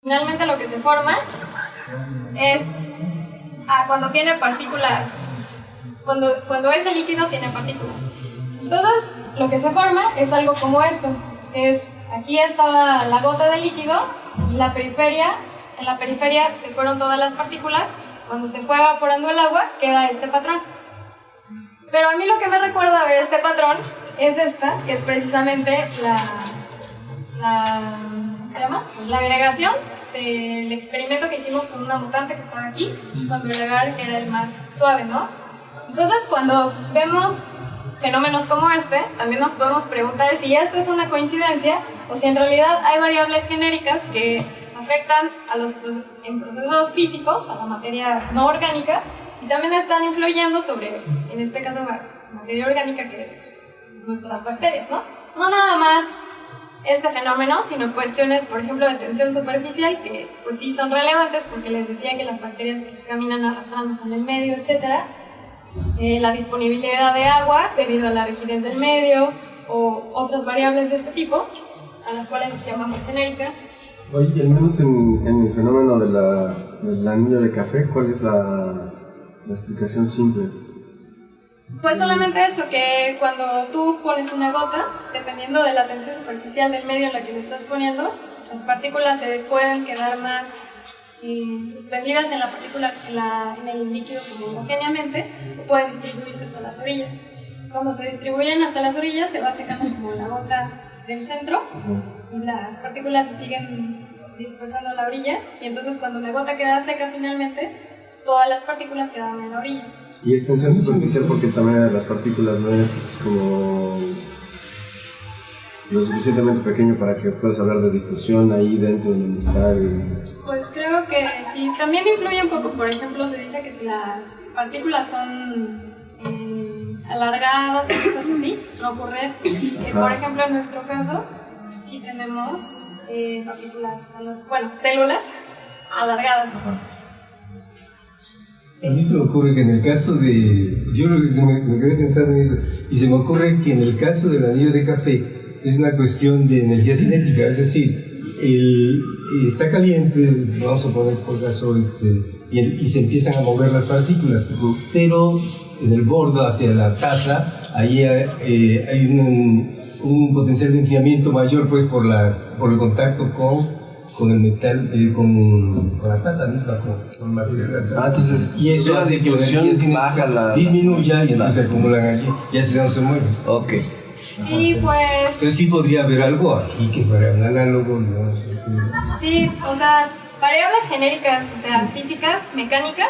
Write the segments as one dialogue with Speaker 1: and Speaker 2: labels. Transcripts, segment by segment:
Speaker 1: Finalmente lo que se forma es cuando tiene partículas, cuando ese líquido tiene partículas. Entonces, lo que se forma es algo como esto. Aquí estaba la gota de líquido y en la periferia se fueron todas las partículas. Cuando se fue evaporando el agua, queda este patrón. Pero a mí lo que me recuerda ver este patrón es esta, que es precisamente la agregación del experimento que hicimos con una mutante que estaba aquí, cuando el agar era el más suave, ¿no? Entonces, cuando vemos fenómenos como este, también nos podemos preguntar si esto es una coincidencia o si en realidad hay variables genéricas que afectan en procesos físicos, a la materia no orgánica, y también están influyendo sobre, en este caso, la materia orgánica, que es nuestras bacterias, ¿no? No nada más este fenómeno, sino cuestiones, por ejemplo, de tensión superficial, que pues sí son relevantes porque les decía que las bacterias pues, caminan arrastrándose en el medio, etc. La disponibilidad de agua debido a la rigidez del medio o otras variables de este tipo, a las cuales llamamos genéricas.
Speaker 2: Oye, al menos en el fenómeno del anillo de café, ¿cuál es la explicación simple?
Speaker 1: Pues solamente eso, que cuando tú pones una gota, dependiendo de la tensión superficial del medio en la que le estás poniendo, las partículas se pueden quedar más suspendidas en la partícula, en el líquido como homogéneamente, o pueden distribuirse hasta las orillas. Cuando se distribuyen hasta las orillas, se va secando como la gota del centro, y las partículas se siguen dispersando a la orilla, y entonces cuando la gota queda seca finalmente, todas las partículas quedan en la orilla.
Speaker 2: Y es tensión superficial porque también las partículas no es como lo suficientemente pequeño para que puedas hablar de difusión ahí dentro donde está
Speaker 1: Pues creo que sí, también influye un poco. Por ejemplo, se dice que si las partículas son alargadas y cosas así, no ocurre esto. Que, por ejemplo, en nuestro caso, sí tenemos partículas, células alargadas.
Speaker 3: Sí. A mí se me ocurre que en el caso de... Yo me quedé pensando en eso, y se me ocurre que en el caso del anillo de café es una cuestión de energía cinética, es decir, está caliente, vamos a poner por caso, y se empiezan a mover las partículas, pero en el borde hacia la taza, ahí hay un potencial de enfriamiento mayor pues por el contacto con el metal, con la taza misma, con el material.
Speaker 2: Entonces,
Speaker 3: y eso hace que la energía
Speaker 2: baja
Speaker 3: disminuya y entonces se acumulan allí, ya se mueven.
Speaker 2: Ok.
Speaker 1: Sí, pues...
Speaker 3: Entonces sí podría haber algo aquí que fuera un análogo, no sé.
Speaker 1: Sí, o sea, variables genéricas, o sea, físicas, mecánicas,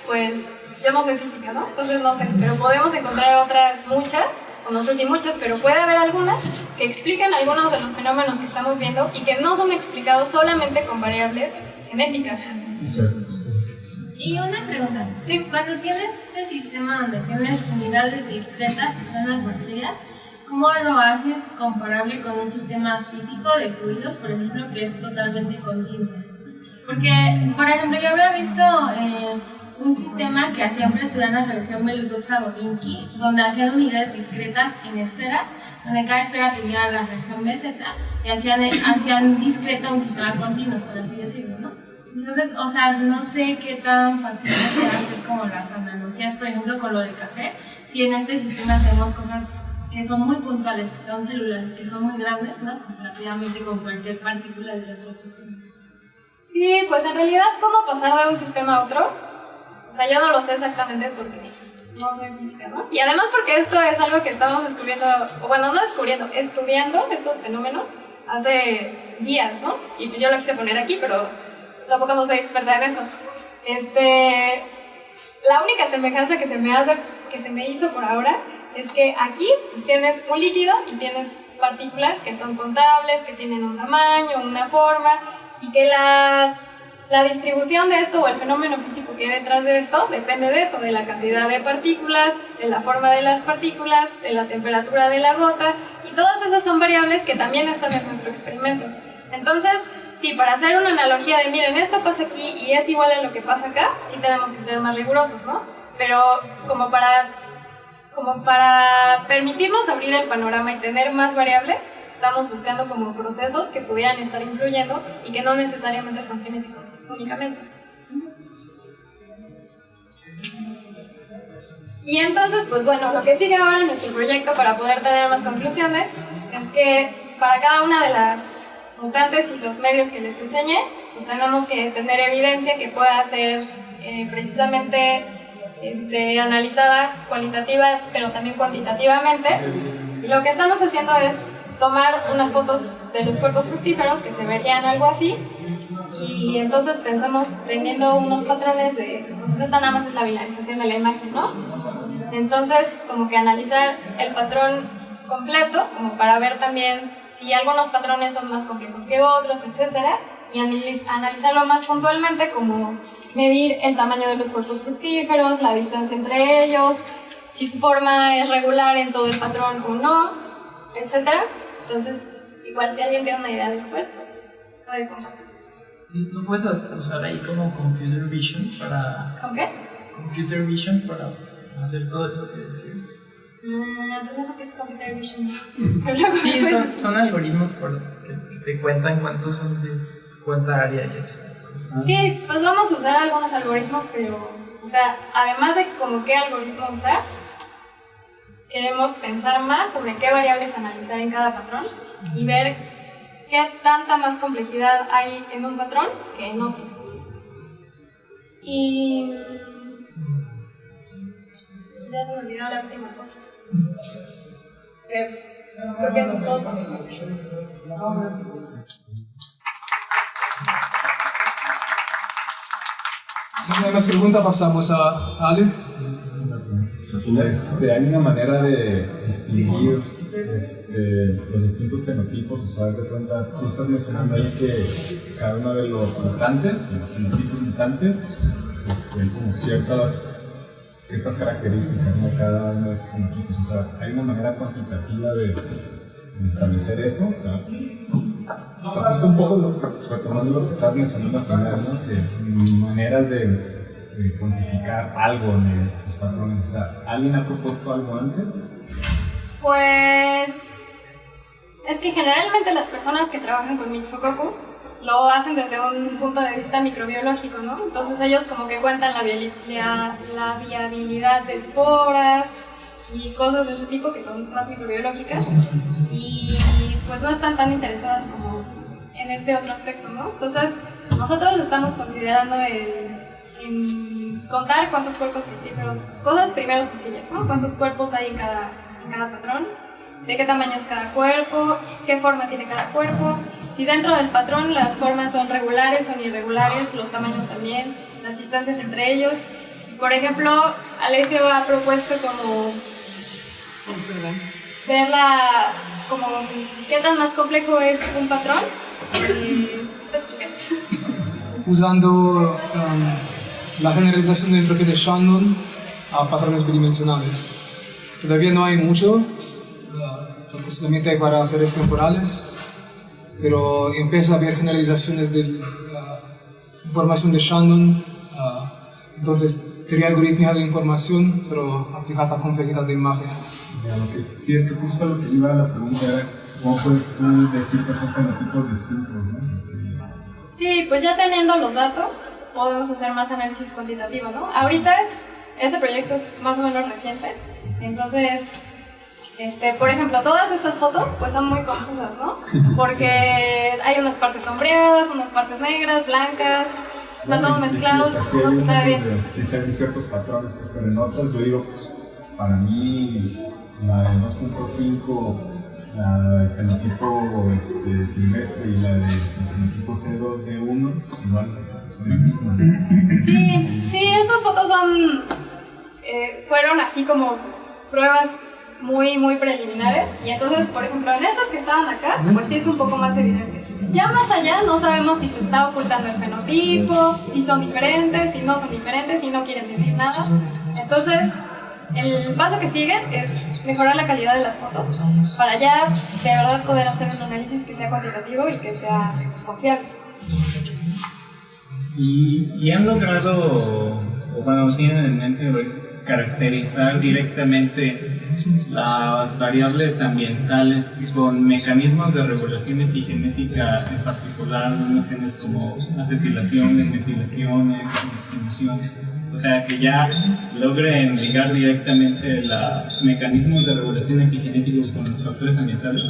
Speaker 1: pues llamémosle física, ¿no? Entonces no sé, pero podemos encontrar otras muchas, o no sé si muchas, pero puede haber algunas que explican algunos de los fenómenos que estamos viendo y que no son explicados solamente con variables genéticas.
Speaker 3: Exacto.
Speaker 4: Y una pregunta,
Speaker 1: sí,
Speaker 4: cuando tienes este sistema donde tienes unidades discretas que son las bacterias, ¿cómo lo haces comparable con un sistema físico de fluidos, por ejemplo, que es totalmente continuo? Porque, por ejemplo, yo había visto un sistema que siempre estudian la reacción Belousov-Zhabotinsky, donde hacían unidades discretas en esferas, donde cada esfera tenía la reacción BZ, y hacían discreto un sistema continuo, por así decirlo, ¿no? Entonces, o sea, no sé qué tan factible se hacer como las analogías, por ejemplo, con lo del café, si en este sistema tenemos cosas que son muy puntuales, que son células, que son muy grandes, ¿no? Comparativamente con cualquier partícula de otro sistema.
Speaker 1: Sí, pues en realidad, ¿cómo pasar de un sistema a otro? O sea, yo no lo sé exactamente porque pues, no soy física, ¿no? Y además porque esto es algo que estamos descubriendo, o bueno, no descubriendo, estudiando estos fenómenos hace días, ¿no? Y pues yo lo quise poner aquí, pero tampoco no soy experta en eso. La única semejanza que se me hizo por ahora es que aquí pues, tienes un líquido y tienes partículas que son contables, que tienen un tamaño, una forma, y que la distribución de esto o el fenómeno físico que hay detrás de esto depende de eso, de la cantidad de partículas, de la forma de las partículas, de la temperatura de la gota, y todas esas son variables que también están en nuestro experimento. Entonces, sí, para hacer una analogía de, miren, esto pasa aquí y es igual a lo que pasa acá, sí tenemos que ser más rigurosos, ¿no? Pero como para permitirnos abrir el panorama y tener más variables, estamos buscando como procesos que pudieran estar influyendo y que no necesariamente son genéticos únicamente. Y entonces, pues bueno, lo que sigue ahora en nuestro proyecto para poder tener más conclusiones es que para cada una de las mutantes y los medios que les enseñé, pues tenemos que tener evidencia que pueda ser precisamente analizada cualitativa, pero también cuantitativamente. Y lo que estamos haciendo es tomar unas fotos de los cuerpos fructíferos que se verían algo así, y entonces pensamos teniendo unos patrones de, pues esta nada más es la binarización de la imagen, ¿no? Entonces, como que analizar el patrón completo, como para ver también si algunos patrones son más complejos que otros, etcétera, y analizarlo más puntualmente, como medir el tamaño de los cuerpos fructíferos, la distancia entre ellos, si su forma es regular en todo el patrón o no, etcétera. Entonces, igual si alguien tiene una idea después, pues puede compartir.
Speaker 5: Sí, ¿no puedes usar ahí como computer vision para...
Speaker 1: ¿Con qué?
Speaker 5: Computer vision para hacer todo eso que decía?
Speaker 1: No sé qué es computer vision.
Speaker 5: Sí, son algoritmos que te cuentan cuántos son de cuánta área y eso.
Speaker 1: Sí, pues vamos a usar algunos algoritmos, pero, o sea, además de como qué algoritmo usar, queremos pensar más sobre qué variables analizar en cada patrón y ver qué tanta más complejidad hay en un patrón que en otro. Y ya se me olvidó la última cosa. Pero pues, creo que eso es todo por mi parte.
Speaker 6: Si no hay más preguntas, pasamos a Ale.
Speaker 7: Hay una manera de distinguir los distintos fenotipos, o sea, haz de cuenta, tú estás mencionando ahí que cada uno de los mutantes, de los fenotipos mutantes, hay como ciertas características, ¿no? Cada uno de esos fenotipos, o sea, hay una manera cuantitativa de establecer eso, o sea, justo un poco retomando lo que estás mencionando al final, ¿no? De maneras de cuantificar algo de los patrones, o sea, ¿alguien ha propuesto algo antes?
Speaker 1: Pues es que generalmente las personas que trabajan con Myxococcus lo hacen desde un punto de vista microbiológico, ¿no? Entonces ellos como que cuentan la viabilidad de esporas y cosas de ese tipo que son más microbiológicas, y pues no están tan interesadas como en este otro aspecto, ¿no? Entonces nosotros estamos considerando en contar cuántos cuerpos fructíferos, cosas primero sencillas, ¿no? Cuántos cuerpos hay en cada patrón, de qué tamaño es cada cuerpo, qué forma tiene cada cuerpo, si dentro del patrón las formas son regulares o irregulares, los tamaños también, las distancias entre ellos. Por ejemplo, Alessio ha propuesto como verla como qué tan más complejo es un patrón.
Speaker 6: Usando la generalización de entropía de Shandon a patrones bidimensionales. Todavía no hay mucho, porque solamente hay variables temporales, pero empieza a haber generalizaciones de la información de Shandon, entonces teoría algorítmica de la información, pero aplicada a complejidad de imagen.
Speaker 7: Sí, es que justo lo que iba a la pregunta era cómo puedes tú decir que son fenotipos distintos, ¿no?
Speaker 1: Sí, pues ya teniendo los datos podemos hacer más análisis cuantitativo, ¿no? Ahorita este proyecto es más o menos reciente, entonces, por ejemplo, todas estas fotos pues son muy confusas, ¿no? Porque hay unas partes sombreadas, unas partes negras, blancas, está todo mezclado, no se sabe bien.
Speaker 7: Sí se ven ciertos patrones, pues, pero en otras, yo digo, pues, para mí la de 2.5, la del fenotipo silvestre y la del fenotipo C2D1, pues igual son la misma.
Speaker 1: Sí, estas fotos fueron así como pruebas muy, muy preliminares, y entonces, por ejemplo, en estas que estaban acá, pues sí es un poco más evidente. Ya más allá no sabemos si se está ocultando el fenotipo, si son diferentes, si no son diferentes, si no quieren decir nada. Entonces, el paso que sigue es mejorar la calidad de las fotos para ya de verdad poder hacer un análisis que sea cuantitativo y que sea confiable.
Speaker 8: ¿Y han logrado, o bueno, tienen en mente caracterizar directamente las variables ambientales con mecanismos de regulación epigenética, en particular unos genes como acetilaciones, metilaciones, estimaciones. O sea, que ya logren ligar directamente los mecanismos de regulación epigenéticos con los factores ambientales.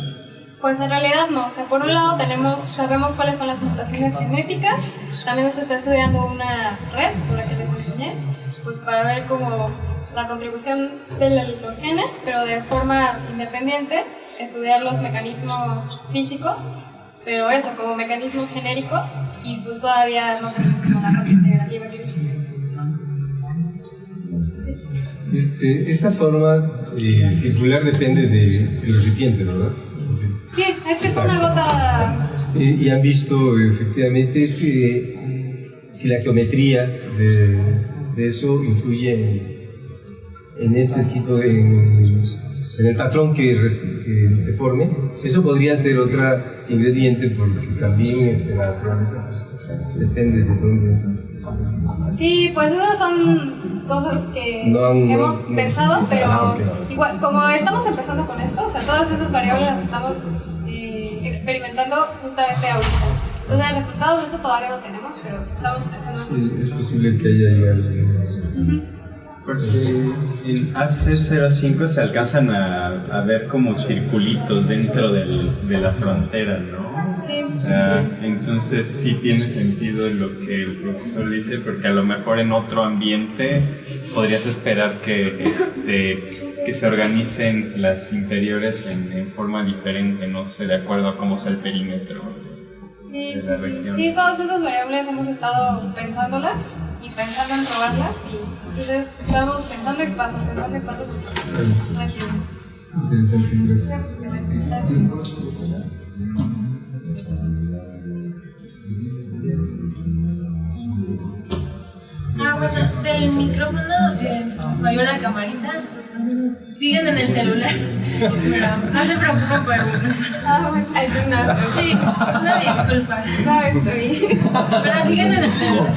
Speaker 1: Pues en realidad no, o sea, por un lado sabemos cuáles son las mutaciones genéticas, también se está estudiando una red, por la que les enseñé, pues para ver como la contribución de los genes, pero de forma independiente, estudiar los mecanismos físicos, pero eso, como mecanismos genéricos, y pues todavía no tenemos como la parte integrativa que
Speaker 3: Esta forma circular depende del recipiente, ¿verdad?
Speaker 1: sí, es que es una gota.
Speaker 3: Y han visto efectivamente que si la geometría de eso influye en este tipo de. En el patrón que se forme. Eso podría ser otro ingrediente, porque también la naturaleza pues, depende de dónde.
Speaker 1: Sí, pues esas son cosas que hemos pensado, pero igual, como estamos empezando con esto, o sea, todas esas variables las estamos experimentando justamente ahorita. Entonces, el resultado de eso todavía no tenemos, pero estamos pensando en eso.
Speaker 3: Es posible que haya llegado.
Speaker 9: Porque en AC05 se alcanzan a ver como circulitos dentro de la frontera, ¿no?
Speaker 1: Sí.
Speaker 9: Entonces sí tiene sentido lo que el profesor dice, porque a lo mejor en otro ambiente podrías esperar que se organicen las interiores en forma diferente, no sé, de acuerdo a cómo sea el perímetro
Speaker 1: sí,
Speaker 9: de la región.
Speaker 1: Sí, todas esas variables hemos estado pensándolas y pensando en probarlas, y entonces estamos pensando y paso.
Speaker 3: Interesante, gracias.
Speaker 4: Bueno, del micrófono falló la camarita. Siguen en el celular. Pero no se preocupen por el micrófono. Sí, una disculpa.
Speaker 1: No, estoy bien.
Speaker 4: Pero siguen en el celular.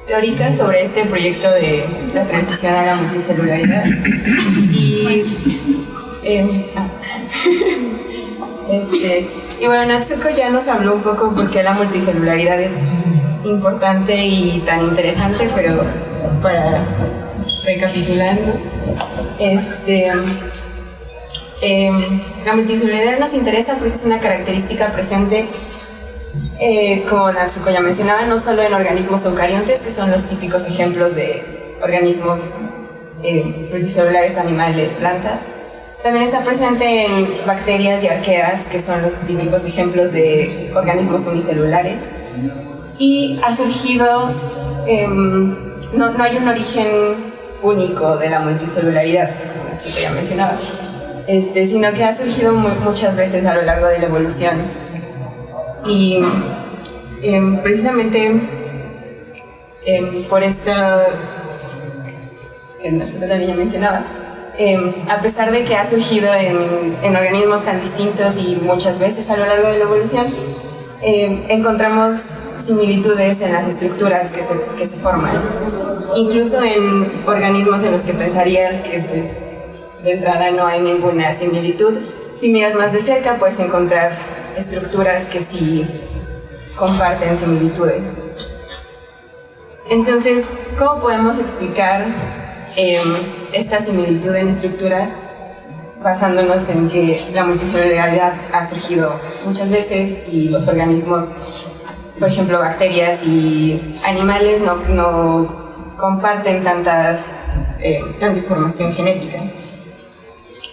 Speaker 10: Teóricas sobre este proyecto de la transición a la multicelularidad y bueno, Natsuko ya nos habló un poco por qué la multicelularidad es importante y tan interesante, pero para recapitular, ¿no? La multicelularidad nos interesa porque es una característica presente, como Natsuko ya mencionaba, no solo en organismos eucariontes, que son los típicos ejemplos de organismos multicelulares, animales, plantas. También está presente en bacterias y arqueas, que son los típicos ejemplos de organismos unicelulares. Y ha surgido, no hay un origen único de la multicelularidad, como Natsuko ya mencionaba, sino que ha surgido muchas veces a lo largo de la evolución. Y precisamente por esto que Natsuko también ya mencionaba, a pesar de que ha surgido en organismos tan distintos y muchas veces a lo largo de la evolución, encontramos similitudes en las estructuras que se forman. Incluso en organismos en los que pensarías que pues, de entrada no hay ninguna similitud, si miras más de cerca puedes encontrar estructuras que sí comparten similitudes. Entonces, ¿cómo podemos explicar esta similitud en estructuras basándonos en que la multicelularidad ha surgido muchas veces y los organismos, por ejemplo bacterias y animales, no comparten tanta información genética?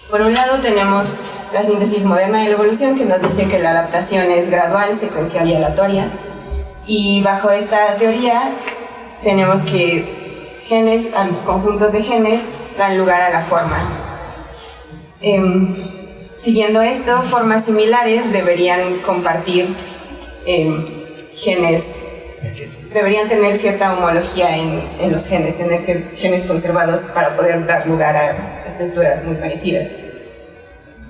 Speaker 10: Por un lado tenemos la síntesis moderna de la evolución, que nos dice que la adaptación es gradual, secuencial y aleatoria, y bajo esta teoría tenemos que conjuntos de genes dan lugar a la forma. Siguiendo esto, formas similares deberían compartir genes, deberían tener cierta homología en los genes, tener genes conservados para poder dar lugar a estructuras muy parecidas.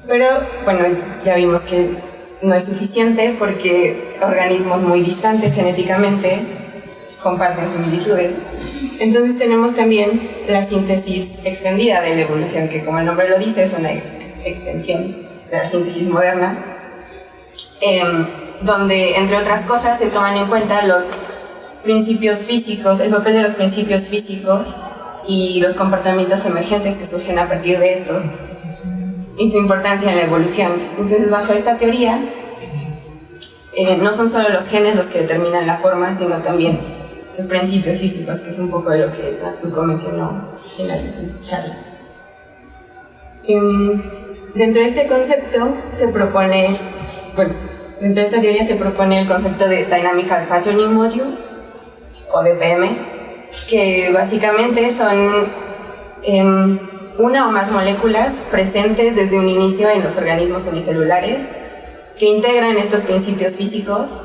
Speaker 10: Pero bueno, ya vimos que no es suficiente porque organismos muy distantes genéticamente comparten similitudes. Entonces tenemos también la síntesis extendida de la evolución, que como el nombre lo dice es una extensión de la síntesis moderna, donde entre otras cosas se toman en cuenta los principios físicos, el papel de los principios físicos y los comportamientos emergentes que surgen a partir de estos y su importancia en la evolución. Entonces, bajo esta teoría, no son solo los genes los que determinan la forma, sino también estos principios físicos, que es un poco de lo que Natsuko mencionó en la charla. Dentro de este concepto se propone, bueno, dentro de esta teoría se propone el concepto de Dynamical Patterning Modules, o DPMs, que básicamente son una o más moléculas presentes desde un inicio en los organismos unicelulares que integran estos principios físicos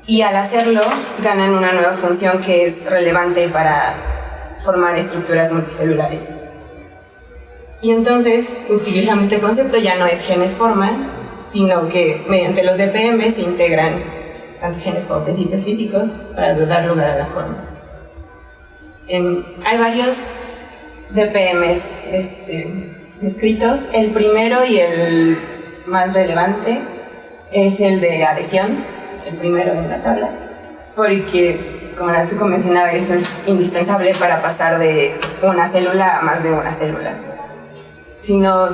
Speaker 10: y al hacerlo ganan una nueva función que es relevante para formar estructuras multicelulares. Y entonces, utilizando este concepto, ya no es genes forman, sino que mediante los DPM se integran tanto genes como principios físicos para dar lugar a la forma. Hay varios DPMs descritos. El primero y el más relevante es el de adhesión, el primero en la tabla, porque, como Natsuko mencionaba, eso es indispensable para pasar de una célula a más de una célula. Si no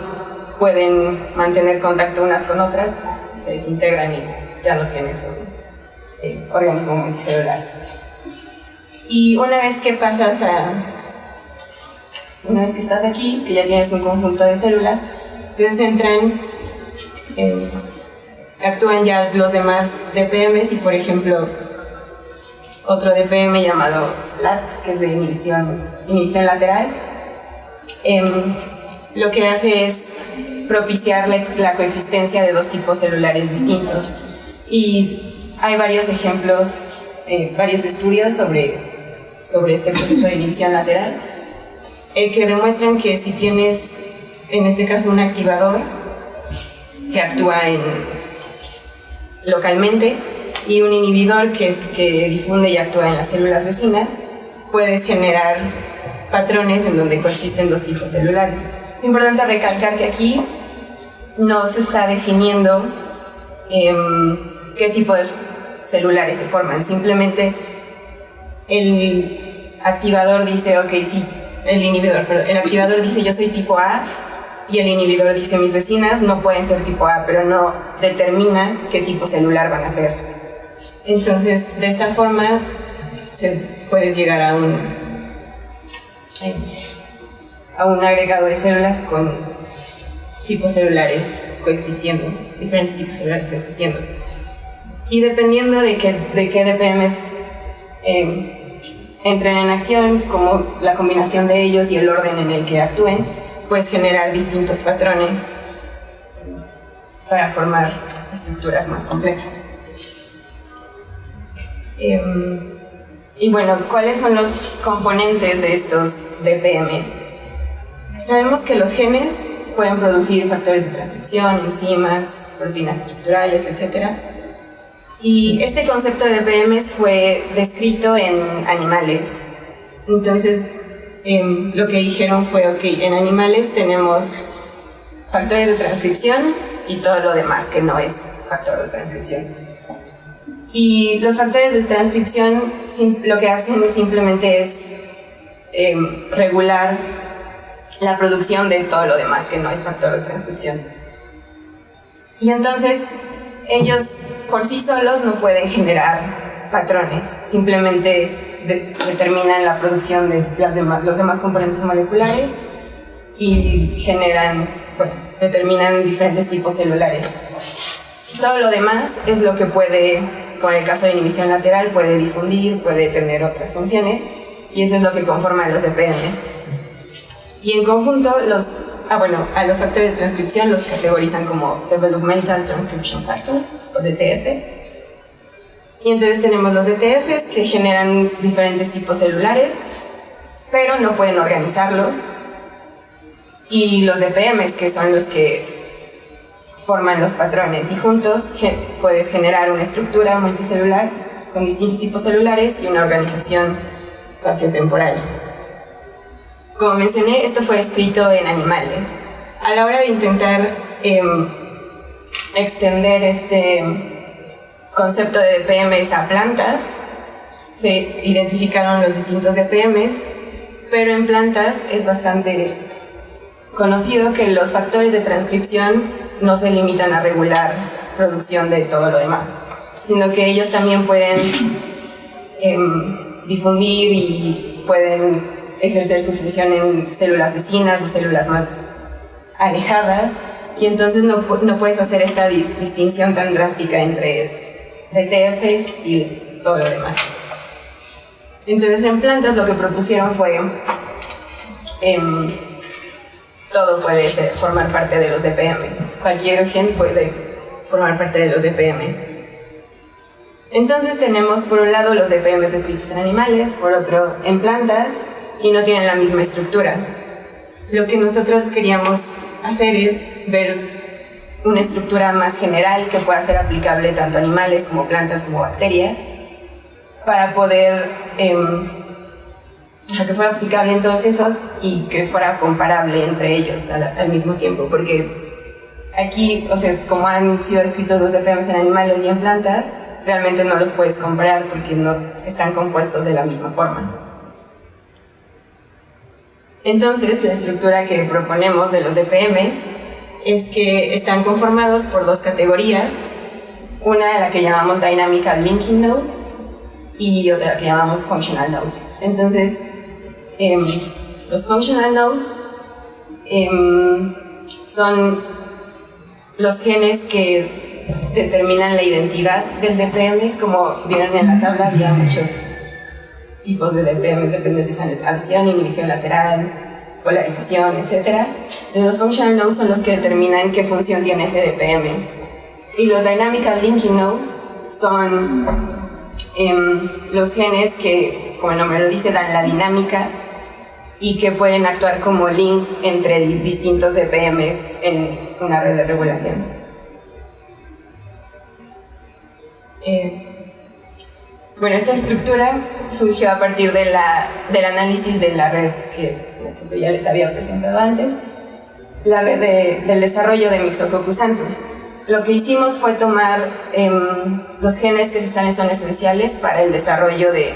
Speaker 10: pueden mantener contacto unas con otras, se desintegran y ya no tienes un organismo multicelular. Y una vez que estás aquí, que ya tienes un conjunto de células, entonces actúan ya los demás DPMs y, por ejemplo, otro DPM llamado LAT, que es de inhibición lateral, lo que hace es propiciar la coexistencia de dos tipos celulares distintos. Y hay varios ejemplos, varios estudios sobre este proceso de inhibición lateral, que demuestran que si tienes, en este caso, un activador que actúa localmente y un inhibidor que difunde y actúa en las células vecinas, puedes generar patrones en donde coexisten dos tipos celulares. Es importante recalcar que aquí no se está definiendo qué tipo de celulares se forman, simplemente el activador dice, ok, sí, el activador dice yo soy tipo A y el inhibidor dice mis vecinas no pueden ser tipo A, pero no determina qué tipo celular van a ser. Entonces, de esta forma puedes llegar a un agregado de células con tipos celulares coexistiendo, diferentes tipos celulares coexistiendo. Y dependiendo de qué DPMs entren en acción, como la combinación de ellos y el orden en el que actúen, puedes generar distintos patrones para formar estructuras más complejas. Y bueno, ¿cuáles son los componentes de estos DPMs? Sabemos que los genes pueden producir factores de transcripción, enzimas, proteínas estructurales, etc. Y este concepto de DPMs fue descrito en animales. Entonces, lo que dijeron fue, ok, en animales tenemos factores de transcripción y todo lo demás que no es factor de transcripción. Y los factores de transcripción lo que hacen simplemente es regular la producción de todo lo demás que no es factor de transcripción. Y entonces, ellos por sí solos no pueden generar patrones, simplemente determinan la producción de los demás componentes moleculares y determinan diferentes tipos celulares. Todo lo demás es lo que puede, con el caso de inhibición lateral, puede difundir, puede tener otras funciones, y eso es lo que conforma los DPMs. Y en conjunto, los a los factores de transcripción los categorizan como Developmental Transcription Factor, o DTF. Y entonces tenemos los DTFs que generan diferentes tipos celulares, pero no pueden organizarlos. Y los DPMs, que son los que forman los patrones. Y juntos puedes generar una estructura multicelular con distintos tipos celulares y una organización espaciotemporal. Como mencioné, esto fue escrito en animales. A la hora de intentar extender este concepto de DPMs a plantas, se identificaron los distintos DPMs, pero en plantas es bastante conocido que los factores de transcripción no se limitan a regular producción de todo lo demás, sino que ellos también pueden difundir y pueden ejercer su función en células vecinas o células más alejadas, y entonces no puedes hacer esta distinción tan drástica entre DTFs y todo lo demás. Entonces en plantas lo que propusieron fue todo puede formar parte de los DPMs. Cualquier gen puede formar parte de los DPMs. Entonces tenemos por un lado los DPMs descritos en animales, por otro en plantas, y no tienen la misma estructura. Lo que nosotros queríamos hacer es ver una estructura más general que pueda ser aplicable tanto a animales como plantas como bacterias, para poder que fuera aplicable en todos esos y que fuera comparable entre ellos al mismo tiempo, porque aquí, como han sido descritos los DPMs en animales y en plantas, realmente no los puedes comparar porque no están compuestos de la misma forma. Entonces, la estructura que proponemos de los DPMs es que están conformados por dos categorías, una de la que llamamos Dynamical Linking Nodes y otra que llamamos Functional Nodes. Entonces, los Functional Nodes son los genes que determinan la identidad del DPM. Como vieron en la tabla, había muchos tipos de DPM, depende si son adhesión, inhibición lateral, polarización, etc. Los Functional Nodes son los que determinan qué función tiene ese DPM. Y los Dynamical Linking Nodes son los genes que, como el nombre lo dice, dan la dinámica y que pueden actuar como links entre distintos DPMs en una red de regulación. Bueno, esta estructura surgió a partir del análisis de la red que ya les había presentado antes, la red del desarrollo de Myxococcus santus. Lo que hicimos fue tomar los genes que se saben son esenciales para el desarrollo de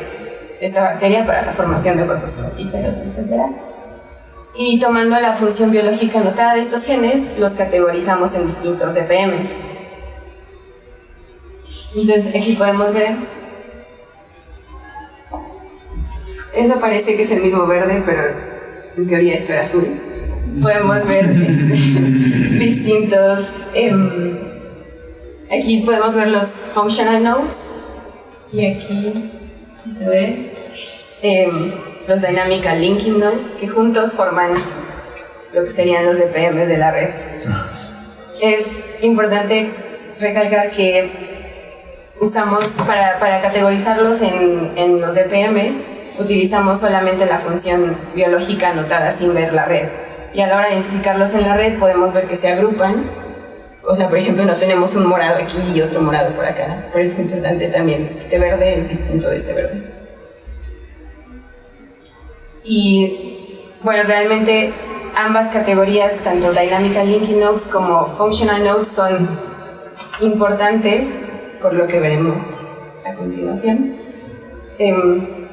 Speaker 10: esta bacteria, para la formación de cuerpos fructíferos, etc. Y tomando la función biológica anotada de estos genes, los categorizamos en distintos DPMs. Entonces aquí podemos ver, eso parece que es el mismo verde, pero en teoría esto era azul. Podemos ver distintos, aquí podemos ver los Functional Nodes, y aquí, si se ve, los Dynamical Linking Nodes, que juntos forman lo que serían los DPMs de la red. Es importante recalcar que usamos, para categorizarlos en los DPMs, utilizamos solamente la función biológica anotada sin ver la red. Y a la hora de identificarlos en la red podemos ver que se agrupan. Por ejemplo, no tenemos un morado aquí y otro morado por acá. Por eso es importante también, este verde es distinto de este verde. Y bueno, realmente ambas categorías, tanto Dynamical Linking Nodes como Functional Nodes, son importantes, por lo que veremos a continuación.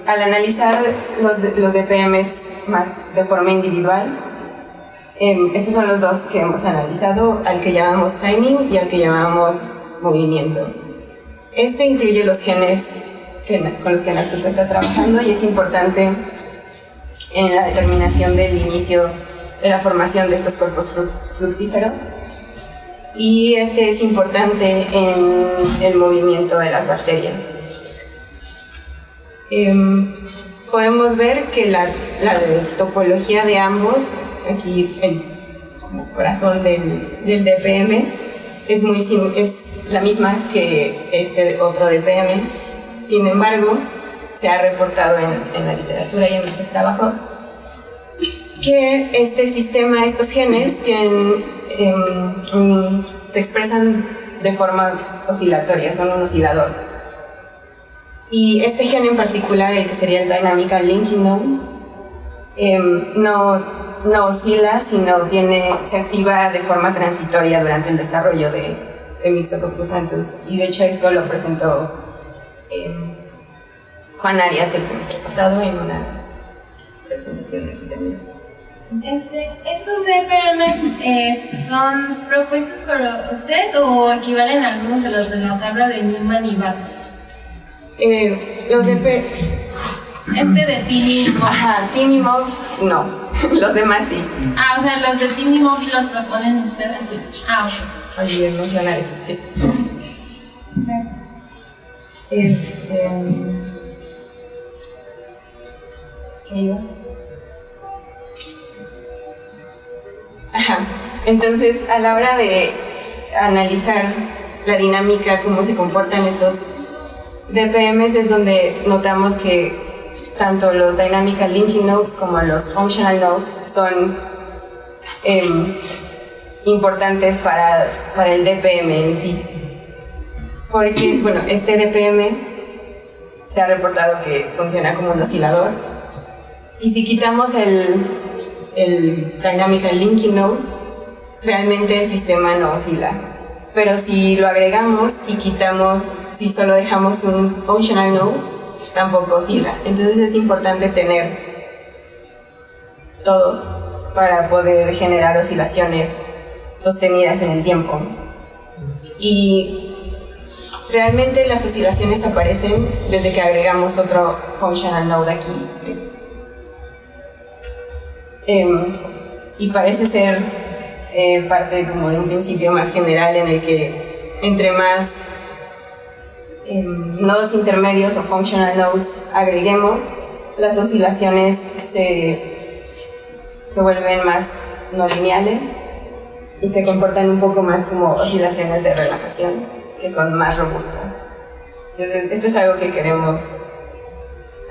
Speaker 10: Al analizar los DPMs más de forma individual, estos son los dos que hemos analizado, al que llamamos timing y al que llamamos movimiento. Este incluye los genes con los que Natsuko está trabajando y es importante en la determinación del inicio de la formación de estos cuerpos fructíferos. Y este es importante en el movimiento de las bacterias. Podemos ver que la topología de ambos, aquí como corazón del DPM, es la misma que este otro DPM. Sin embargo, se ha reportado en la literatura y en otros trabajos que este sistema, estos genes, se expresan de forma oscilatoria, son un oscilador. Y este gen en particular, el que sería el Dynamical Linking Node, no oscila, sino se activa de forma transitoria durante el desarrollo de Myxococcus anthus. Y de hecho esto lo presentó Juan Arias el semestre pasado en una presentación de epidemia.
Speaker 4: ¿Estos DPMs son propuestos por ustedes o equivalen a algunos de los de la tabla de Newman y Bartlett?
Speaker 10: Los DP...
Speaker 4: de Timimov.
Speaker 10: Ajá, Timimov no, los demás sí.
Speaker 4: Ah, o sea, los de Timimov los proponen ustedes.
Speaker 10: Sí.
Speaker 4: Ah, ok.
Speaker 10: Olvidé mencionar eso, sí. ¿Qué iba? Ajá. Entonces, a la hora de analizar la dinámica, cómo se comportan estos DPMs, es donde notamos que tanto los Dynamical Linking Nodes como los Functional Nodes son importantes para el DPM en sí. Porque, bueno, este DPM se ha reportado que funciona como un oscilador. Y si quitamos el Dynamical Linking Node, realmente el sistema no oscila. Pero si lo agregamos y si solo dejamos un Functional Node, tampoco oscila. Entonces es importante tener todos para poder generar oscilaciones sostenidas en el tiempo. Y realmente las oscilaciones aparecen desde que agregamos otro Functional Node aquí. Y parece ser parte como de un principio más general en el que entre más nodos intermedios o functional nodes agreguemos, las oscilaciones se vuelven más no lineales y se comportan un poco más como oscilaciones de relajación, que son más robustas. Entonces, esto es algo que queremos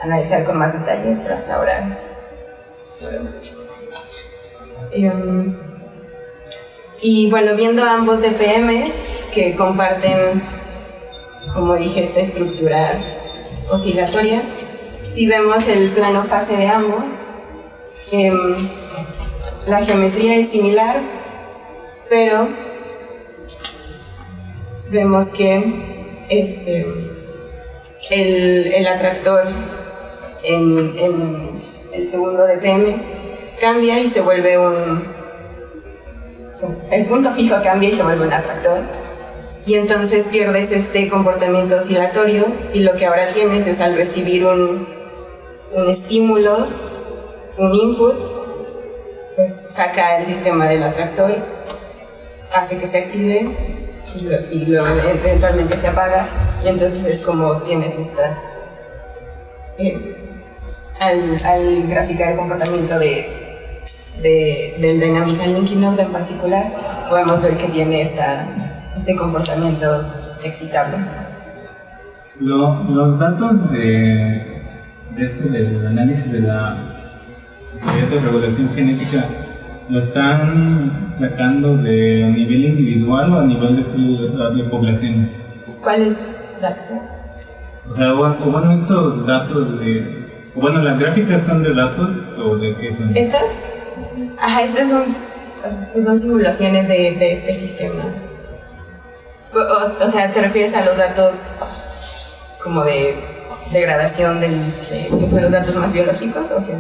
Speaker 10: analizar con más detalle, pero hasta ahora no lo hemos hecho. Y bueno, viendo ambos DPMs que comparten, como dije, esta estructura oscilatoria, si vemos el plano fase de ambos, la geometría es similar, pero vemos que el atractor en el segundo DPM cambia y se vuelve el punto fijo cambia y se vuelve un atractor, y entonces pierdes este comportamiento oscilatorio, y lo que ahora tienes es, al recibir un estímulo, un input, pues saca el sistema del atractor, hace que se active y luego eventualmente se apaga, y entonces es como tienes estas al graficar el comportamiento del Dynamical Linking Node en particular, podemos ver que tiene este comportamiento excitable.
Speaker 8: Los datos del análisis de la teoría de regulación genética, ¿lo están sacando de a nivel individual o a nivel de poblaciones?
Speaker 10: ¿Cuáles datos?
Speaker 8: O sea, bueno, estos datos bueno, ¿las gráficas son de datos o de qué son?
Speaker 10: ¿Estas? Ajá, estas son simulaciones de este sistema. O sea, ¿te refieres a los datos como de degradación de los datos más biológicos o qué?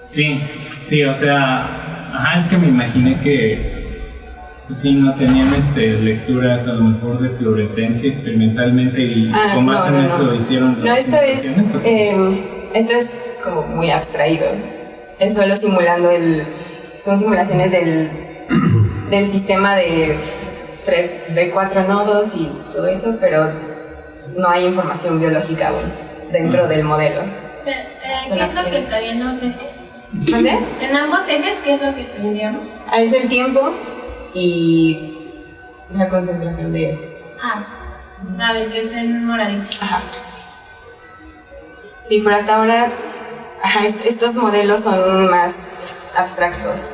Speaker 8: Sí, o sea, es que me imaginé que pues sí, no tenían lecturas a lo mejor de fluorescencia experimentalmente y con base en eso hicieron las
Speaker 10: esto es como muy abstraído. Es solo simulando son simulaciones del sistema de 4 nodos y todo eso, pero no hay información biológica aún dentro del modelo.
Speaker 4: ¿Qué es lo que está viendo?
Speaker 10: ¿Dónde?
Speaker 4: En ambos ejes, ¿qué es lo que tendríamos?
Speaker 10: Es el tiempo y la concentración de este.
Speaker 4: A ver, que es en moradito.
Speaker 10: Ajá. Sí, pero hasta ahora estos modelos son más abstractos,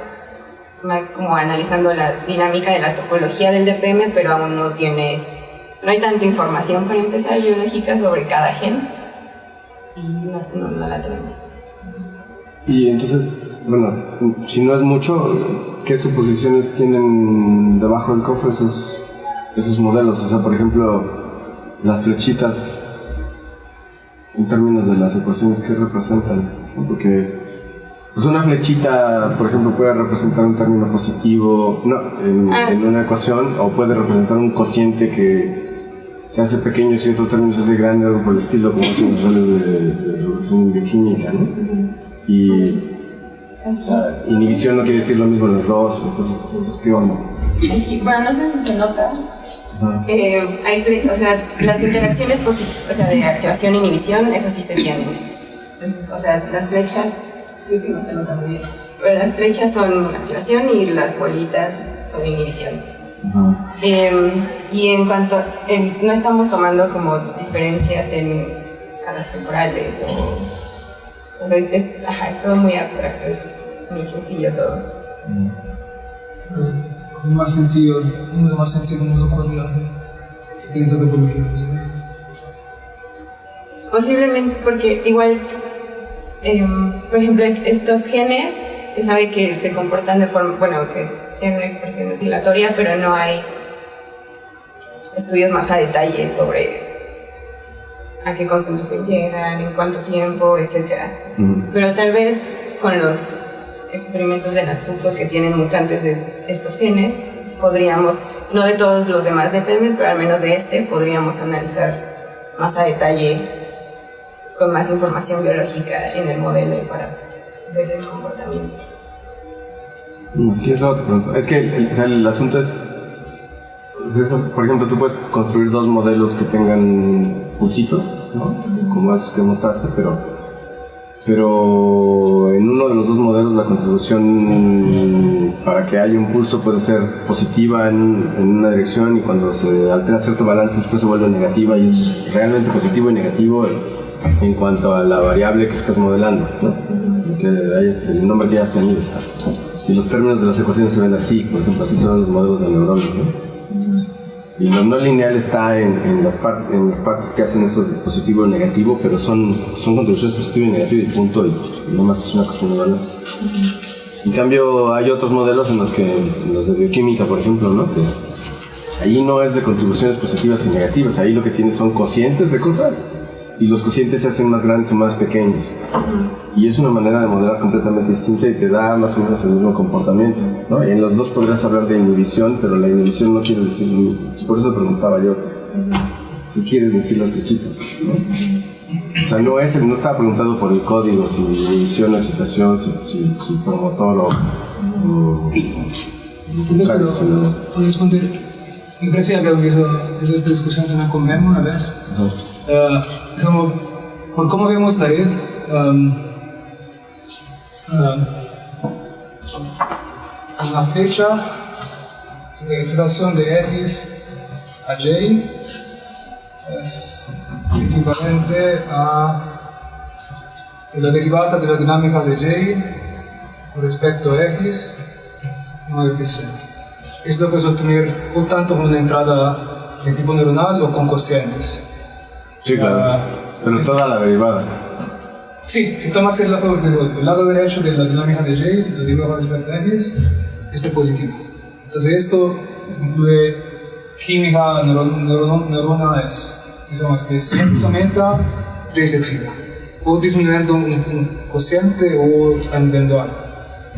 Speaker 10: más como analizando la dinámica de la topología del DPM, pero aún no hay tanta información para empezar biológica sobre cada gen y no la tenemos.
Speaker 2: Y entonces, bueno, si no es mucho, ¿qué suposiciones tienen debajo del cofre esos modelos? O sea, por ejemplo, las flechitas en términos de las ecuaciones que representan, ¿no? Porque pues una flechita, por ejemplo, puede representar un término positivo en una ecuación, o puede representar un cociente que se hace pequeño y otro término se hace grande, algo por el estilo, como hacen los modelos de revolución bioquímica, ¿no? Y la inhibición no quiere decir lo mismo en los dos, entonces, ¿eso es qué onda?
Speaker 10: Bueno, no sé si se nota. Las interacciones de activación e inhibición, esas sí se tienen. Entonces, las flechas, creo que no se nota muy bien, pero las flechas son activación y las bolitas son inhibición. Y en cuanto, no estamos tomando como diferencias en escalas temporales es todo muy abstracto, es muy sencillo todo.
Speaker 6: Más sencillo, uno más sencillo nos ocurrió que tiene esa topología.
Speaker 10: Posiblemente porque igual, por ejemplo, estos genes se sabe que se comportan de forma, que tienen una expresión oscilatoria, pero no hay estudios más a detalle sobre a qué concentración llegan, en cuánto tiempo, etc. Pero tal vez con los experimentos de Natsuko que tienen mutantes de estos genes, podríamos, no de todos los demás DPMs, pero al menos de podríamos analizar más a detalle, con más información biológica en el modelo para ver el comportamiento.
Speaker 2: Es que el asunto es, por ejemplo, tú puedes construir dos modelos que tengan pulsitos, ¿no? Como esos que mostraste, pero en uno de los dos modelos la contribución para que haya un pulso puede ser positiva en una dirección, y cuando se altera cierto balance después se vuelve negativa, y es realmente positivo y negativo en cuanto a la variable que estás modelando, ¿no? Que hayas el nombre que hayas tenido. Y los términos de las ecuaciones se ven así, por ejemplo, así son los modelos de neuronas, ¿no? Y lo no lineal está en las partes que hacen eso de positivo y negativo, pero son contribuciones positivas y negativas y punto, y nomás es una cuestión de balance. En cambio, hay otros modelos en los de bioquímica, por ejemplo, ¿no? Que ahí no es de contribuciones positivas y negativas, ahí lo que tienes son cocientes de cosas, y los cocientes se hacen más grandes o más pequeños. Y es una manera de modelar completamente distinta y te da más o menos el mismo comportamiento, ¿no? Y en los dos podrías hablar de inhibición, pero la inhibición no quiere decir lo mismo. Por eso preguntaba yo, ¿qué quieren decir las flechitas? ¿No? O sea, no estaba preguntado por el código, si inhibición o excitación, si promotor o contrario.
Speaker 6: Puedo responder. Me parece que desde esta discusión también con Memo una vez. Por cómo vemos la red, la flecha de excitación de X a Y es equivalente a la derivada de la dinámica de Y respecto a X más que C. Esto puedes obtener o tanto con una entrada de tipo neuronal o con cocientes.
Speaker 2: Sí, claro. Pero toda la derivada.
Speaker 6: Sí, si tomas el lado derecho de la dinámica de Y, la derivada respecto a X, este es positivo. Entonces esto incluye química, neurona digamos que si X aumenta, Y se excita. O disminuyendo un cociente o expandiendo algo.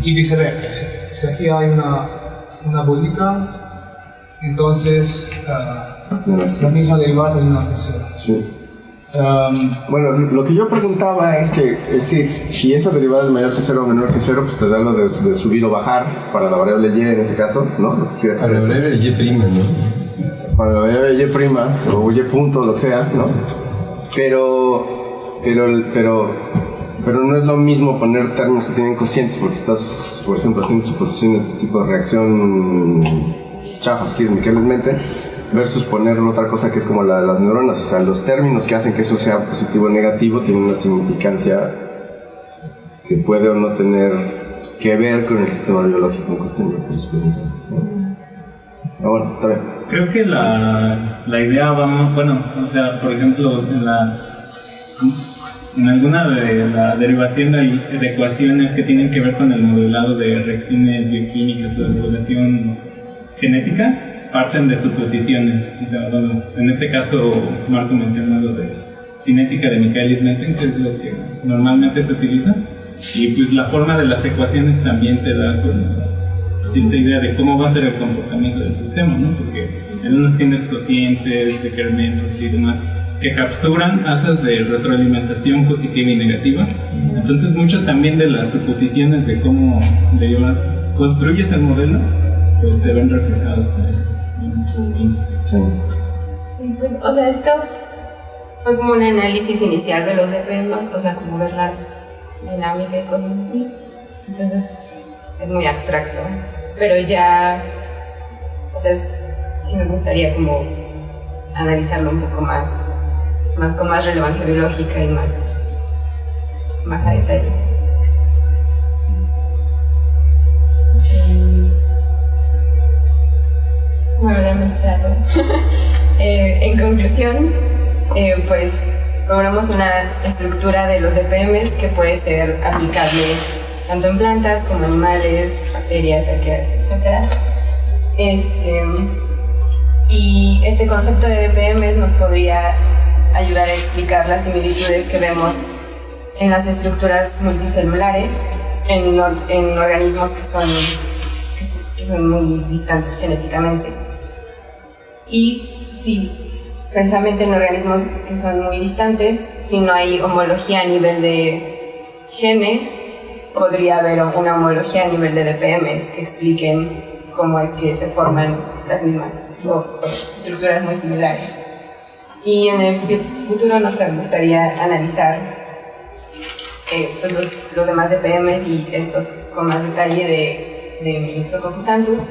Speaker 6: Y viceversa. Si aquí hay una bolita, entonces la misma derivada es una tercera.
Speaker 2: Sí. Bueno, lo que yo preguntaba es que si esa derivada es mayor que 0 o menor que 0, pues te da lo de subir o bajar para la variable y en ese caso, ¿no?
Speaker 3: Para la variable y prima, ¿no?
Speaker 2: Para la variable y prima, o y punto, lo que sea, ¿no? Pero Pero no es lo mismo poner términos que tienen cocientes, porque estás, por ejemplo, haciendo suposiciones de tipo de reacción chafa, si quieres, Miqueles-Mente, versus poner otra cosa que es como la de las neuronas. O sea, los términos que hacen que eso sea positivo o negativo tienen una significancia que puede o no tener que ver con el sistema biológico en cuestión. Pero bueno, está bien.
Speaker 8: Creo que la idea va más, bueno, o sea, por ejemplo, en alguna de la derivación de ecuaciones que tienen que ver con el modelado de reacciones bioquímicas o de regulación genética, parten de suposiciones. O sea, bueno, en este caso, Marco mencionó lo de cinética de Michaelis-Menten, que es lo que normalmente se utiliza. Y pues la forma de las ecuaciones también te da cierta idea de cómo va a ser el comportamiento del sistema, ¿no? Porque en unos tienes cocientes, decrementos y demás que capturan asas de retroalimentación positiva y negativa. Entonces mucho también de las suposiciones de cómo construyes el modelo, pues se ven reflejados en su inspección.
Speaker 10: Sí, pues, o sea, esto fue como un análisis inicial de los DPM, o sea, como ver la dinámica y cosas así. Entonces es muy abstracto, pero ya, o sea, sí me gustaría como analizarlo un poco más con más relevancia biológica y más a detalle. Bueno, realmente será todo. En conclusión, pues logramos una estructura de los DPMs que puede ser aplicable tanto en plantas como animales, bacterias, arqueas, etc. Y este concepto de DPMs nos podría ayudar a explicar las similitudes que vemos en las estructuras multicelulares en organismos que son muy distantes genéticamente. Y sí, precisamente en organismos que son muy distantes, si no hay homología a nivel de genes, podría haber una homología a nivel de DPMs que expliquen cómo es que se forman las mismas estructuras muy similares. Y en el futuro nos gustaría analizar pues los demás DPMs y estos con más detalle de Myxococcus anthus,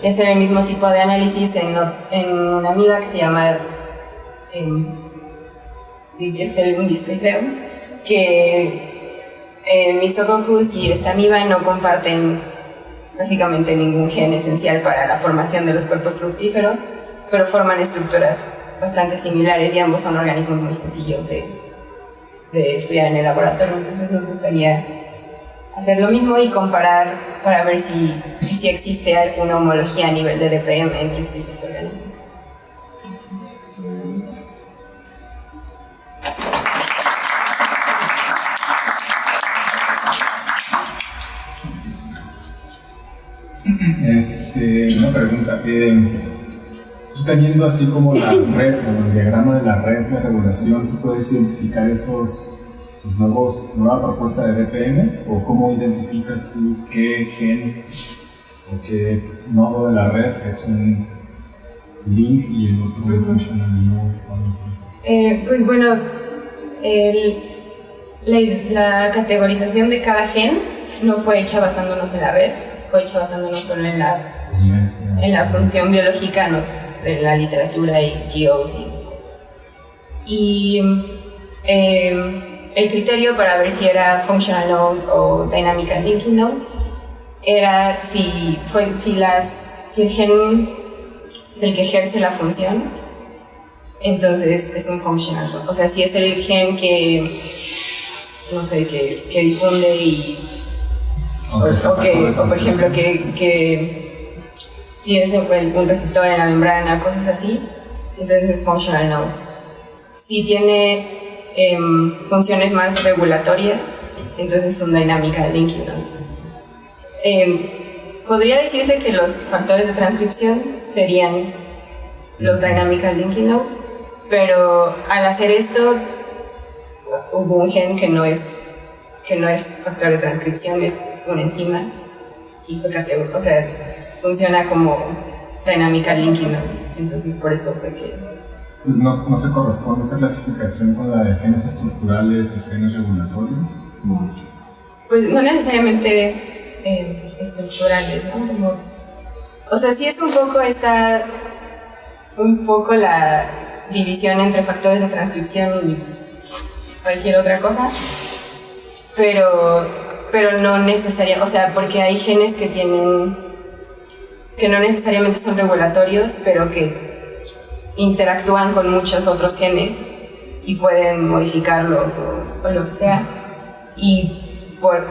Speaker 10: y hacer el mismo tipo de análisis en una amiga que se llama Digestelundis, creo, que Myxococcus y esta amiba no comparten básicamente ningún gen esencial para la formación de los cuerpos fructíferos, pero forman estructuras bastante similares y ambos son organismos muy sencillos de estudiar en el laboratorio. Entonces nos gustaría hacer lo mismo y comparar para ver si existe alguna homología a nivel de DPM entre estos dos organismos.
Speaker 7: Una pregunta. Tú teniendo así como la red, o el diagrama de la red de regulación, ¿tú puedes identificar tus nueva propuesta de DPMs? ¿O cómo identificas tú qué gen o qué nodo de la red es un link y el otro es functional node o algo así?
Speaker 10: Pues bueno, la categorización de cada gen no fue hecha basándonos en la red, fue hecha basándonos solo en la función biológica, ¿no? En la literatura y GOs y esas cosas. Y el criterio para ver si era functional node o dynamical linking node era si el gen es el que ejerce la función, entonces es un functional node. O sea, si es el gen que difunde y o por ejemplo que si es un receptor en la membrana, cosas así, entonces es functional node. Si tiene funciones más regulatorias, entonces es un dynamical linking node. Podría decirse que los factores de transcripción serían los dynamical linking nodes, pero al hacer esto hubo un gen que no es factor de transcripción, es una enzima y fue funciona como dynamical linking node. Entonces por eso fue que
Speaker 7: no se corresponde esta clasificación con la de genes estructurales y genes regulatorios.
Speaker 10: Pues no necesariamente estructurales, ¿no? Como, o sea, sí es un poco la división entre factores de transcripción y cualquier otra cosa, pero no necesariamente, o sea, porque hay genes que no necesariamente son regulatorios, pero que interactúan con muchos otros genes y pueden modificarlos o lo que sea, y por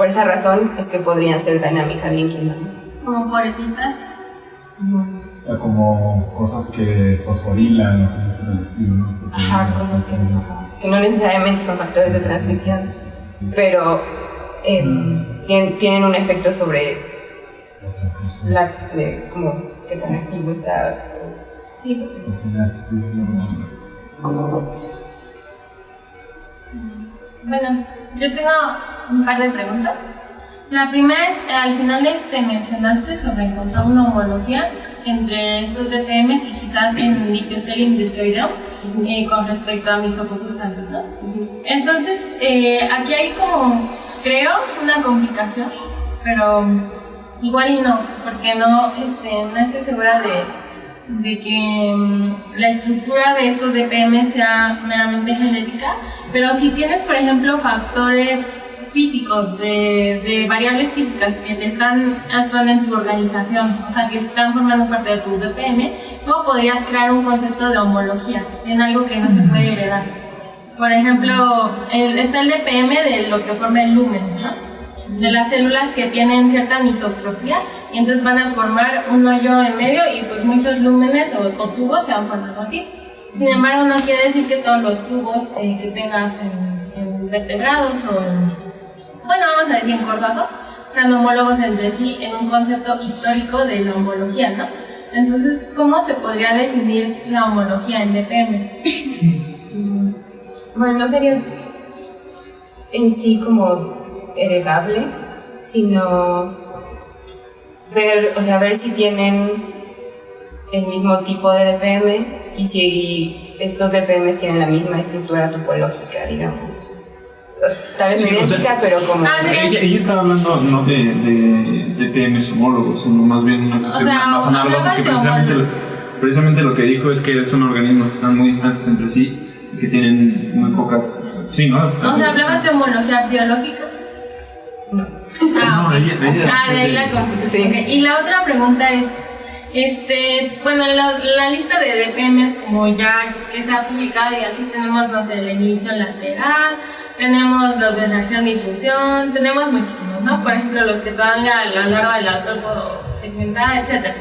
Speaker 10: esa razón es que podrían ser dynamic linking numbers.
Speaker 4: Como por epistas.
Speaker 7: O sea, como cosas que fosforilan o cosas por el estilo, ¿no?
Speaker 10: Ajá, cosas que no necesariamente son factores de transcripción, pero tienen un efecto sobre como qué tan activo está. Sí.
Speaker 4: Bueno, yo tengo un par de preguntas. La primera es, al final mencionaste sobre encontrar una homología entre estos DPMs y quizás en Diplostylium discoideum con respecto a Mysococcus canthus, ¿no? Entonces, aquí hay como, creo, una complicación, pero igual y no, porque no estoy segura de que la estructura de estos DPM sea meramente genética, pero si tienes, por ejemplo, factores físicos, de variables físicas que están actuando en tu organización, o sea, que están formando parte de tu DPM, ¿cómo podrías crear un concepto de homología en algo que no se puede heredar? Por ejemplo, está el DPM de lo que forma el lumen, ¿no? De las células que tienen ciertas misotropías y entonces van a formar un hoyo en medio y pues muchos lúmenes o tubos se van formando así. Sin embargo, no quiere decir que todos los tubos que tengas en vertebrados o bueno, vamos a decir encordados, sean homólogos entre sí en un concepto histórico de la homología, ¿no? Entonces, ¿cómo se podría definir la homología en DPM?
Speaker 10: Bueno, no sería en sí como heredable, sino ver si tienen el mismo tipo de DPM y si estos DPM tienen la misma estructura topológica, digamos. Tal vez no idéntica, pero como...
Speaker 11: Ella estaba hablando no de DPMs homólogos, sino más bien una cuestión más análoga, porque precisamente lo que dijo es que son organismos que están muy distantes entre sí y que tienen muy pocas... Sí, ¿no?
Speaker 4: O sea, ¿hablabas de homología biológica?
Speaker 10: No.
Speaker 4: De ahí la confusión. Sí. Okay. Y la otra pregunta es, bueno, la lista de DPMs como ya que se ha publicado y así tenemos, no sé, la inhibición lateral, tenemos los de reacción de difusión, tenemos muchísimos, ¿no? Por ejemplo, los que dan la larva de la torpo segmentada, etc.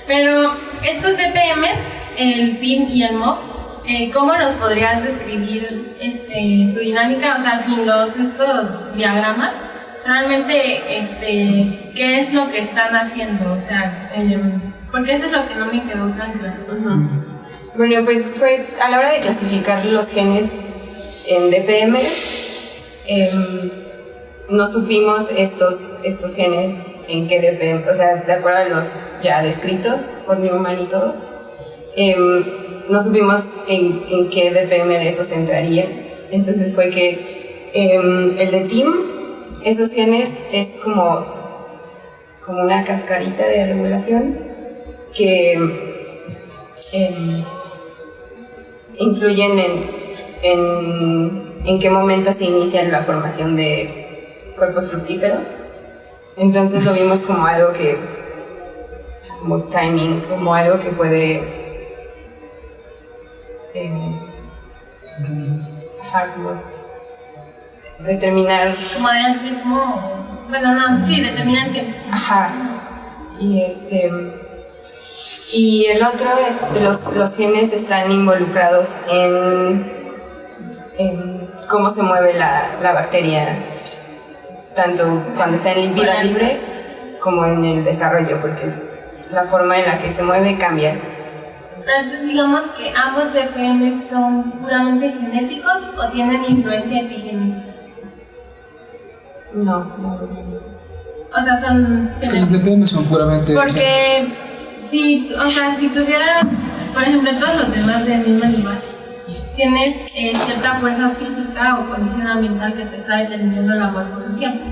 Speaker 4: Pero estos DPMs, el TIM y el MOP, ¿cómo los podrías describir su dinámica? O sea, sin estos diagramas, realmente, ¿qué es lo que están haciendo? O sea, porque eso es lo que no me quedó tan claro.
Speaker 10: Bueno, pues fue a la hora de clasificar los genes en DPMs, no supimos estos genes en qué DPM, o sea, de acuerdo a los ya descritos por Newman y todo, no supimos en qué DPM de esos entraría. Entonces fue que el de TIM, esos genes es como una cascarita de regulación que influyen en qué momento se inicia la formación de cuerpos fructíferos. Entonces lo vimos como algo como timing, como algo que puede como determinar...
Speaker 4: Como de ritmo... Bueno, no, sí, determinar que...
Speaker 10: Ajá. Y el otro es los genes están involucrados en cómo se mueve la bacteria, tanto cuando está en vida libre como en el desarrollo, porque la forma en la que se mueve cambia.
Speaker 4: Pero entonces digamos que ambos DPM son puramente genéticos o tienen influencia epigenética.
Speaker 10: No.
Speaker 4: O sea, son...
Speaker 6: Los DPM son puramente...
Speaker 4: Porque si tuvieras, por ejemplo, todos los demás del mismo animal, tienes cierta fuerza física o condición ambiental que te está deteniendo el amor por un tiempo.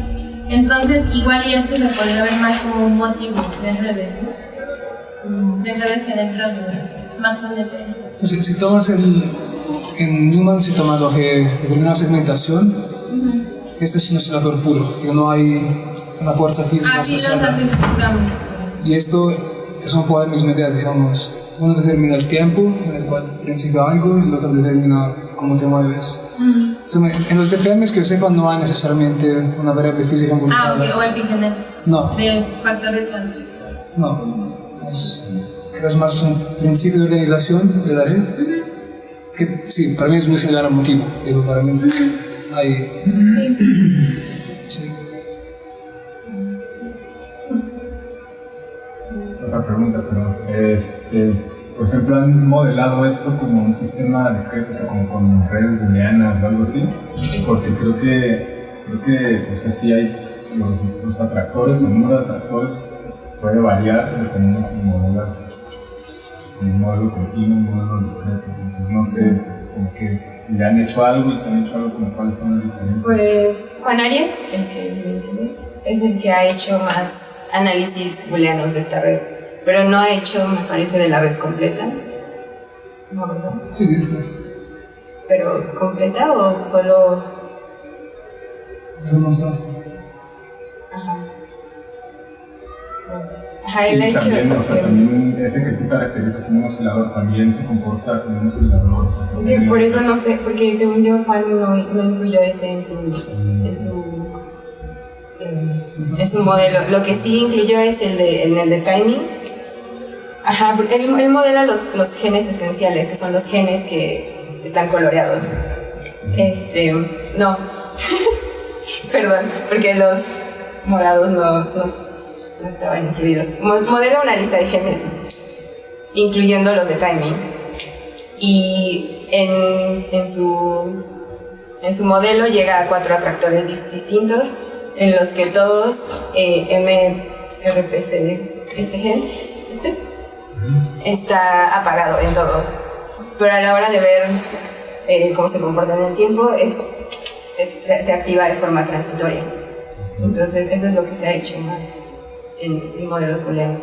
Speaker 4: Entonces, igual y esto se podría ver más como un motivo de redes, ¿no? De redes genéticas más con detalle.
Speaker 6: Entonces, si tomas en Newman se toma determinada segmentación, este es un oscilador puro, que no hay una fuerza física asociada. Y esto es un poder mismo idea, digamos. Uno determina el tiempo en el cual principia algo y el otro determina cómo te mueves. En los DPMs que yo sepa no hay necesariamente una variable física involucrada.
Speaker 4: O epigenética.
Speaker 6: No.
Speaker 4: De factor de transcripción.
Speaker 6: No. Es más un principio de organización de la red. Que sí, para mí es muy similar al motivo. Digo, para mí hay... Sí.
Speaker 7: Otra pregunta, pero por ejemplo, ¿han modelado esto como un sistema discreto, o sea, como con redes booleanas o algo así? Porque creo que o sea, sí hay los atractores, el número de atractores puede variar dependiendo si modelas un modelo continuo, un modelo discreto. Entonces no sé como que si le han hecho algo y si han hecho algo, como cuáles son las diferencias.
Speaker 10: Pues Juan Arias, el que mencioné, es el que ha hecho más análisis booleanos de esta red, pero no ha hecho, me parece, de la red completa. No, ¿verdad?
Speaker 6: Sí, está.
Speaker 10: ¿Pero completa o solo...?
Speaker 6: No mostraste.
Speaker 10: Ajá. Ajá, él ha hecho...
Speaker 7: También, o sea, también ese que tú caracterizas como un oscilador también se comporta como un oscilador.
Speaker 10: Sí, por eso no sé, porque según yo Juan no incluyó ese en su modelo. Lo que sí incluyó es el de timing. Ajá, él modela los genes esenciales, que son los genes que están coloreados. No, perdón, porque los morados no estaban incluidos. Modela una lista de genes, incluyendo los de timing. Y en su modelo llega a 4 atractores distintos, en los que todos MRPC, este gen, está apagado en todos. Pero a la hora de ver cómo se comporta en el tiempo, se activa de forma transitoria. Entonces, eso es lo que se ha hecho más en modelos booleanos.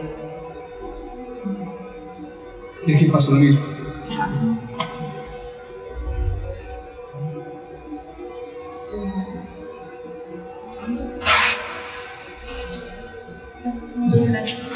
Speaker 6: Y aquí pasa lo mismo.
Speaker 4: Muchas gracias.